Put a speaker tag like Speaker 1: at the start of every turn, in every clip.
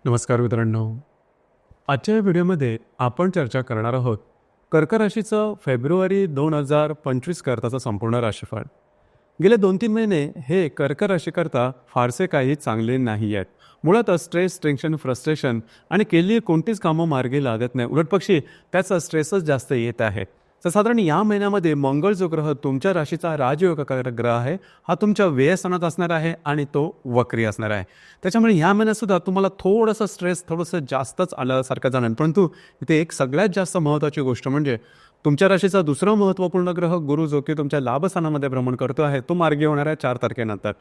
Speaker 1: नमस्कार मित्रांनो. आजच्या या व्हिडिओमध्ये आपण चर्चा करणार आहोत कर्क राशीचं फेब्रुवारी 2025 करताचं संपूर्ण राशीफळ. गेले 2-3 महिने हे कर्क राशीकरता फारसे काही चांगले नाही आहेत. मुळातच स्ट्रेस, टेन्शन, फ्रस्ट्रेशन आणि केलेली कोणतीच कामं मार्गी लागत नाही. उलटपक्षी त्याचा स्ट्रेसच जास्त येत आहे. तर साधारण या महिन्यामध्ये मंगळ जो ग्रह तुमच्या राशीचा राजयोगकारक ग्रह आहे, हा तुमच्या व्ययस्थानात असणार आहे आणि तो वक्री असणार आहे. त्याच्यामुळे ह्या महिन्यात सुद्धा तुम्हाला थोडंसं स्ट्रेस थोडंसं जास्तच आल्यासारखं जाणार. परंतु इथे एक सगळ्यात जास्त महत्त्वाची गोष्ट म्हणजे तुमच्या राशीचा दुसरा महत्त्वपूर्ण ग्रह गुरु जो की तुमच्या लाभस्थानामध्ये भ्रमण करतो आहे, तो मार्गी होणार आहे 4 तारखेनंतर.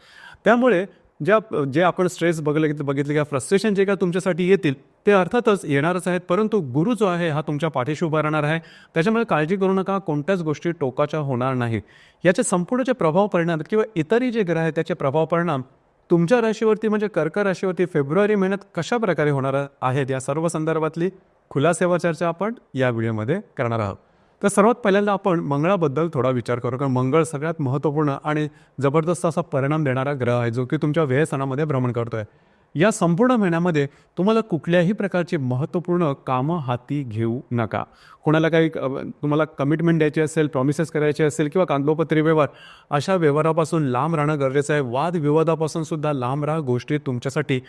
Speaker 1: त्यामुळे जे आपण स्ट्रेस बघितले किंवा फ्रस्ट्रेशन जे काय तुमच्यासाठी येतील ते अर्थातच येणारच आहेत. परंतु गुरु जो आहे हा तुमच्या पाठीशी उभा राहणार आहे. त्याच्यामुळे काळजी करू नका, कोणत्याच गोष्टी टोकाच्या होणार नाही. याचे संपूर्ण जे प्रभाव पडणार किंवा इतरही जे ग्रह आहेत त्याचे प्रभाव परिणाम तुमच्या राशीवरती म्हणजे कर्क राशीवरती फेब्रुवारी महिन्यात कशा प्रकारे होणार आहेत या सर्व संदर्भातली खुलासेवर चर्चा आपण या व्हिडिओमध्ये करणार आहोत. तर सर्वात पहिल्यांदा आपण मंगळाबद्दल थोडा विचार करू, कारण मंगळ सगळ्यात महत्त्वपूर्ण आणि जबरदस्त असा परिणाम देणारा ग्रह आहे जो की तुमच्या व्ययस्थानामध्ये भ्रमण करतोय. या संपूर्ण महिन्यामध्ये तुम्हाला कुठल्याही प्रकारची महत्त्वपूर्ण कामं हाती घेऊ नका. कोणाला काही तुम्हाला कमिटमेंट द्यायची असेल, प्रॉमिसेस करायचे असेल किंवा कागदोपत्री व्यवहार, अशा व्यवहारापासून लांब राहणं गरजेचं आहे. वादविवादापासून सुद्धा लांब राहा. गोष्टी तुमच्यासाठी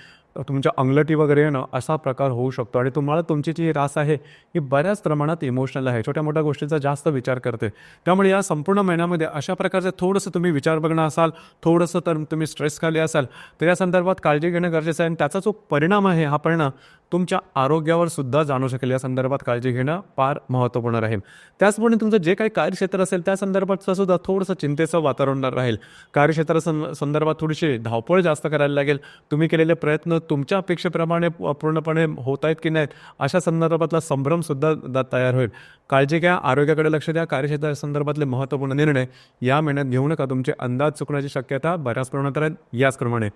Speaker 1: तुमच्या अंगलटी वगैरे येणं असा प्रकार होऊ शकतो आणि तुम्हाला तुमची जी रास आहे ही बऱ्याच प्रमाणात इमोशनल आहे, छोट्या मोठ्या गोष्टींचा जास्त विचार करते. त्यामुळे या संपूर्ण महिन्यामध्ये अशा प्रकारचे थोडंसं तुम्ही विचार बघणं असाल, थोडंसं तर तुम्ही स्ट्रेस खाली असाल तर या संदर्भात काळजी घेणं गरजेचं आहे. आणि त्याचा जो परिणाम आहे हा परिणाम तुमच्या आरोग्यावर सुद्धा जाणू शकेल. या संदर्भात काळजी घेणं फार महत्त्वपूर्ण राहील. त्याचप्रमाणे तुमचं जे काही कार्यक्षेत्र असेल त्या संदर्भात सुद्धा थोडंसं चिंतेचं वातावरण राहील. कार्यक्षेत्रा संदर्भात थोडीशी धावपळ जास्त करायला लागेल. तुम्ही केलेले प्रयत्न तुमच्या अपेक्षेप्रमाणे पूर्णपणे होत आहेत की नाहीत अशा संदर्भातला संभ्रमसुद्धा तयार होईल. काळजी घ्या, आरोग्याकडे लक्ष द्या. कार्यक्षेत्रा संदर्भातले महत्त्वपूर्ण निर्णय या महिन्यात घेऊ नका. तुमचे अंदाज चुकण्याची शक्यता बऱ्याच प्रमाणात राहील. याचप्रमाणे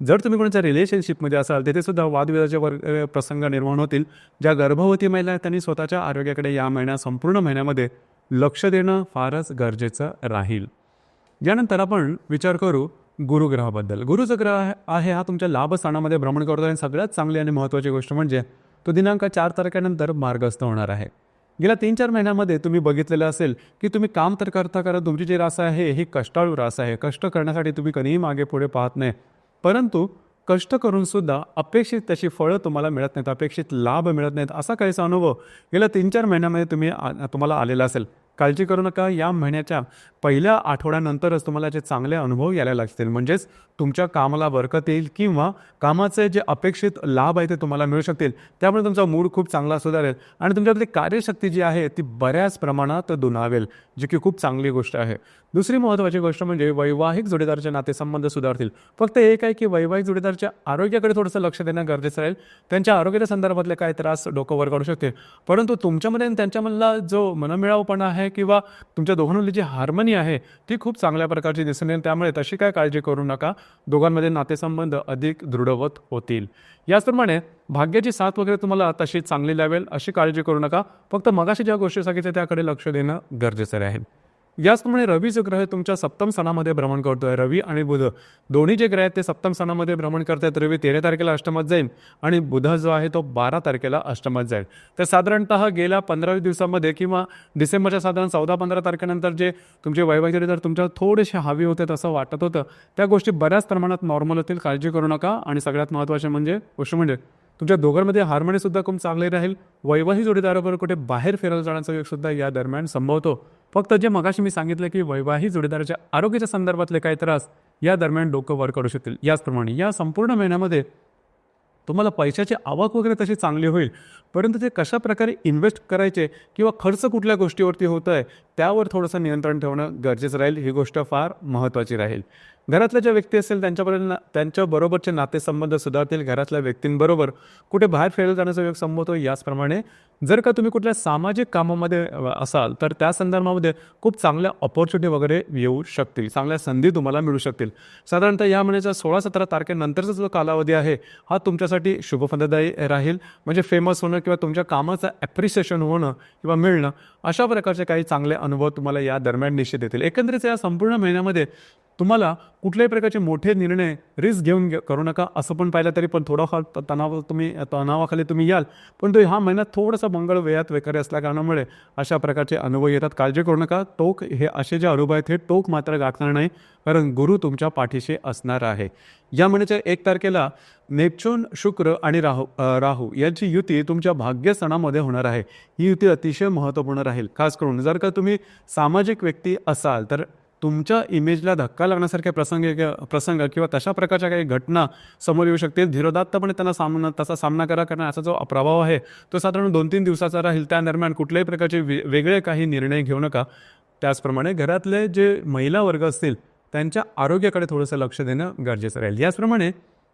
Speaker 1: जर तुम्ही कोणाच्या रिलेशनशिपमध्ये असाल तिथे सुद्धा वादविवादाचे प्रसंग निर्माण होतील. ज्या गर्भवती महिला आहेत त्यांनी स्वतःच्या आरोग्याकडे या संपूर्ण महिन्यामध्ये लक्ष देणं फारच गरजेचं राहील. यानंतर आपण विचार करू गुरुग्रहाबद्दल. गुरुचा ग्रह आहे हा तुमच्या लाभस्थानामध्ये भ्रमण करतो आणि सगळ्यात चांगली आणि महत्त्वाची गोष्ट म्हणजे तो दिनांक 4 तारखेनंतर मार्गस्थ होणार आहे. गेल्या 3-4 महिन्यामध्ये तुम्ही बघितलेलं असेल की तुम्ही काम तर करता करत तुमची जी रास आहे ही कष्टाळू रास आहे. कष्ट करण्यासाठी तुम्ही कधीही मागे पुढे पाहत नाही, परंतु कष्ट करून सुद्धा अपेक्षित त्याची फळं तुम्हाला मिळत नाहीत, अपेक्षित लाभ मिळत नाहीत. असा काहीसा अनुभव गेल्या 3-4 महिन्यामध्ये तुम्हाला आलेला असेल. काळजी करू नका, या महिन्याच्या पहिल्या आठवड्यानंतरच तुम्हाला जे चांगले अनुभव यायला लागतील. म्हणजेच तुमच्या कामाला बरकत येईल किंवा कामाचे जे अपेक्षित लाभ आहे ते तुम्हाला मिळू शकतील. त्यामुळे तुमचा मूड खूप चांगला सुधारेल आणि तुमच्यातली कार्यशक्ती जी आहे ती बऱ्याच प्रमाणात दुणावेल, जी की खूप चांगली गोष्ट आहे. दुसरी महत्त्वाची गोष्ट म्हणजे वैवाहिक जोडीदाराचे नातेसंबंध सुधारतील. फक्त एक आहे की वैवाहिक जोडीदाराच्या आरोग्याकडे थोडंसं लक्ष देणं गरजेचं राहील. त्यांच्या आरोग्याच्या संदर्भातले काय त्रास डोकं वर काढू शकते, परंतु तुमच्यामध्ये आणि त्यांच्यामधला जो मनमिळावपणा आहे किंवा तुमच्या दोघांमधली जी हार्मनी आहे ती खूप चांगल्या प्रकारची दिसून येईल. त्यामुळे तशी काय काळजी करू नका. दोघांमध्ये नातेसंबंध अधिक दृढवत होतील. याचप्रमाणे भाग्याची साथ वगैरे तुम्हाला तशी चांगली लावेल अशी काळजी करू नका. फक्त मगाशी ज्या गोष्टी सांगितल्या त्याकडे लक्ष देणं गरजेचं राहील. याचप्रमाणे रवी जो ग्रह तुमच्या सप्तम स्थानामध्ये भ्रमण करतोय. रवी आणि बुध दोन्ही जे ग्रह आहेत ते सप्तम स्थानामध्ये भ्रमण करतात. रवी 13 तारखेला अष्टमात जाईल आणि बुध जो आहे तो 12 तारखेला अष्टमात जाईल. तर साधारणतः गेल्या 15-20 दिवसामध्ये किंवा डिसेंबरच्या साधारण 14-15 तारखेनंतर जे तुमचे वैवाहिक जोडीदार तुमच्यावर थोडेसे हावी होते असं वाटत होतं, त्या गोष्टी बऱ्याच प्रमाणात नॉर्मल होतील. काळजी करू नका. आणि सगळ्यात महत्त्वाचे गोष्ट म्हणजे तुमच्या दोघांमध्ये हार्मोनीसुद्धा खूप चांगली राहील. वैवाहिक जोडीदाराबरोबर कुठे बाहेर फिरायला जाण्याचा योग सुद्धा या दरम्यान संभवतो. फक्त जे मगाशी मी सांगितलं की वैवाहिक जोडीदाराच्या आरोग्याच्या संदर्भातले काही त्रास या दरम्यान डोकं वर करू शकतील. याचप्रमाणे या संपूर्ण महिन्यामध्ये तुम्हाला पैशाची आवक वगैरे तशी चांगली होईल, परंतु ते कशा प्रकारे इन्व्हेस्ट करायचे किंवा खर्च कुठल्या गोष्टीवरती होत आहे त्यावर थोडंसं नियंत्रण ठेवणं गरजेचं राहील. ही गोष्ट फार महत्त्वाची राहील. घरातल्या ज्या व्यक्ती असेल त्यांच्याबरोबरचे नातेसंबंध सुधारतील. घरातल्या व्यक्तींबरोबर कुठे बाहेर फिरायला जाण्याचा योग संभवतो. याचप्रमाणे जर का तुम्ही कुठल्या सामाजिक कामामध्ये असाल तर त्या संदर्भामध्ये खूप चांगल्या ऑपॉर्च्युनिटी वगैरे येऊ शकतील, चांगल्या संधी तुम्हाला मिळू शकतील. साधारणतः या महिन्याच्या 16-17 तारखेनंतरचा जो कालावधी आहे हा तुमच्यासाठी शुभफलदायी राहील. म्हणजे फेमस होणं किंवा तुमच्या कामाचं ॲप्रिसिएशन होणं किंवा मिळणं अशा प्रकारचे काही चांगले अनुभव तुम्हाला या दरम्यान निश्चित येतील. एकंदरीत या संपूर्ण महिन्यामध्ये तुम्हाला कुठल्याही प्रकारचे मोठे निर्णय रिस्क घेऊन करू नका. असं पण पाहिलं तरी पण थोडाफार तणावाखाली तुम्ही याल, पण तो ह्या महिन्यात थोडासा मंगळ व्ययात वगैरे असल्या कारणामुळे अशा प्रकारचे अनुभव येतात. काळजी करू नका. टोक हे असे जे अनुभव आहेत हे टोक मात्र गाठणार नाही, कारण गुरु तुमच्या पाठीशी असणार आहे. या महिन्याच्या 1 तारखेला नेपच्यून, शुक्र आणि राहू यांची युती तुमच्या भाग्यस्थानामध्ये होणार आहे. ही युती अतिशय महत्त्वपूर्ण राहील. खास करून जर का तुम्ही सामाजिक व्यक्ती असाल तर तुमच्या इमेजला धक्का लागण्यासारखे प्रसंग किंवा तशा प्रकारच्या काही घटना समोर येऊ शकतील. धीरोदात्तपणे तसा सामना करा, कारण असा जो प्रभाव आहे तो साधारण 2-3 दिवसाचा राहील. त्या दरम्यान कुठल्याही प्रकारचे वेगळे काही निर्णय घेऊ नका. त्याचप्रमाणे घरातले जे महिला वर्ग असतील त्यांच्या आरोग्याकडे थोडंसं लक्ष देणं गरजेचं राहील. याचप्रमाणे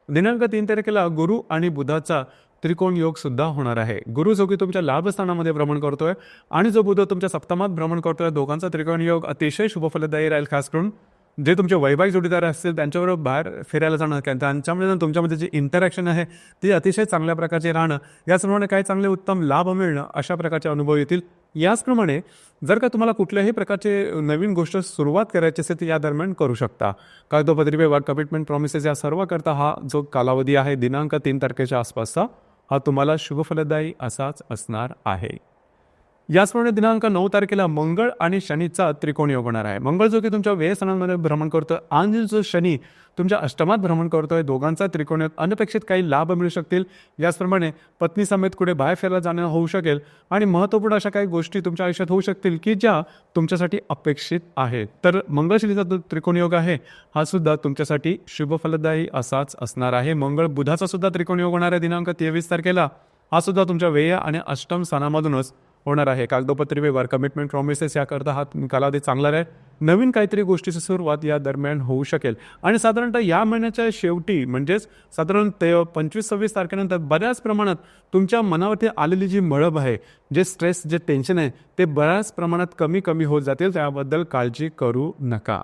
Speaker 1: दिनांक 3 तारखेला गुरु आणि बुधाचा त्रिकोण योग सुद्धा होणार आहे. गुरु जो की तुमच्या लाभस्थानामध्ये भ्रमण करतोय आणि जो बुध तुमच्या सप्तमात भ्रमण करतोय, दोघांचा त्रिकोण योग अतिशय शुभफलदायी राहील. खास करून जे तुमचे वैवाहिक जोडीदार असतील त्यांच्याबरोबर बाहेर फिरायला जाणं, त्यांच्यामध्ये तुमच्यामध्ये जी इंटरॅक्शन आहे ती अतिशय चांगल्या प्रकारचे राहणं, याचप्रमाणे काही चांगले उत्तम लाभ मिळणं, अशा प्रकारचे अनुभव येतील. याचप्रमाणे जर का तुम्हाला कुठल्याही प्रकारचे नवीन गोष्ट सुरुवात करायची असेल तर या दरम्यान करू शकता. कागदोपत्री व्यवहार, कमिटमेंट, प्रॉमिसेस या सर्व करता हा जो कालावधी आहे दिनांक 3 तारखेच्या आसपासचा हा तुम्हाला शुभफलदायी असाच असणार आहे. याचप्रमाणे दिनांक 9 तारखेला मंगळ आणि शनीचा त्रिकोण योग होणार आहे. मंगळ जो की तुमच्या व्ययस्थानांमध्ये भ्रमण करतोय आणि जो शनी तुमच्या अष्टमात भ्रमण करतोय, दोघांचा त्रिकोण योग, अनपेक्षित काही लाभ मिळू शकतील. याचप्रमाणे पत्नी समेत कुठे बाहेर फिरायला जाणं होऊ शकेल आणि महत्त्वपूर्ण अशा काही गोष्टी तुमच्या आयुष्यात होऊ शकतील की ज्या तुमच्यासाठी अपेक्षित आहेत. तर मंगळ शनीचा जो त्रिकोण योग आहे हा सुद्धा तुमच्यासाठी शुभफलदायी असाच असणार आहे. मंगळ बुधाचा सुद्धा त्रिकोण योग होणार आहे दिनांक 23 तारखेला. हा सुद्धा तुमच्या व्यय आणि अष्टम स्थानामधूनच होणार आहे. कागदोपत्री व्यवहार, कमिटमेंट, प्रॉमिसेस याकरता हा कालावधी चांगला आहे. नवीन काहीतरी गोष्टीची सुरुवात या दरम्यान होऊ शकेल आणि साधारणतः या महिन्याच्या शेवटी म्हणजेच साधारण 25-26 तारखेनंतर बऱ्याच प्रमाणात तुमच्या मनावरती आलेली जी मळब आहे, जे स्ट्रेस, जे टेन्शन आहे ते बऱ्याच प्रमाणात कमी होत जातील. त्याबद्दल काळजी करू नका.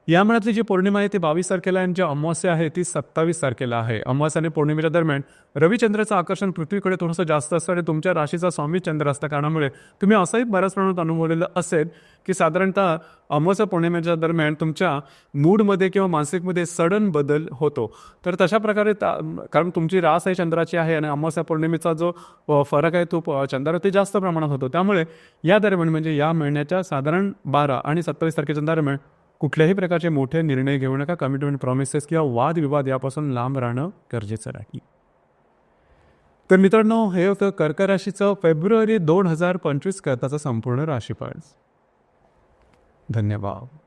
Speaker 1: या महिन्यातली जी पौर्णिमा आहे ती 22 तारखेला आणि जी अमावस्या आहे ती 27 तारखेला आहे. अमावस्या आणि पौर्णिमेच्या दरम्यान रविचंद्राचं आकर्षण पृथ्वीकडे थोडंसं जास्त असतं आणि तुमच्या राशीचा स्वामी चंद्र असल्या कारणामुळे तुम्ही असंही बऱ्याच प्रमाणात अनुभवलेलं असेल की साधारणतः अमावस्या पौर्णिमेच्या दरम्यान तुमच्या मूडमध्ये किंवा मानसिकमध्ये सडन बदल होतो. तर तशा प्रकारे कारण तुमची रास आहे चंद्राची आहे आणि अमावस्या पौर्णिमेचा जो फरक आहे तो चंद्रावरती जास्त प्रमाणात होतो. त्यामुळे या दरम्यान म्हणजे या महिन्याच्या साधारण 12 आणि 27 तारखेच्या दरम्यान कुठल्याही प्रकारचे मोठे निर्णय घेऊ नका. कमिटमेंट, प्रॉमिसेस किंवा वादविवाद यापासून लांब राहणं गरजेचं राहील. तर मित्रांनो, हे होतं कर्क राशीचं फेब्रुवारी 2025 करताचं संपूर्ण राशीफळ. धन्यवाद.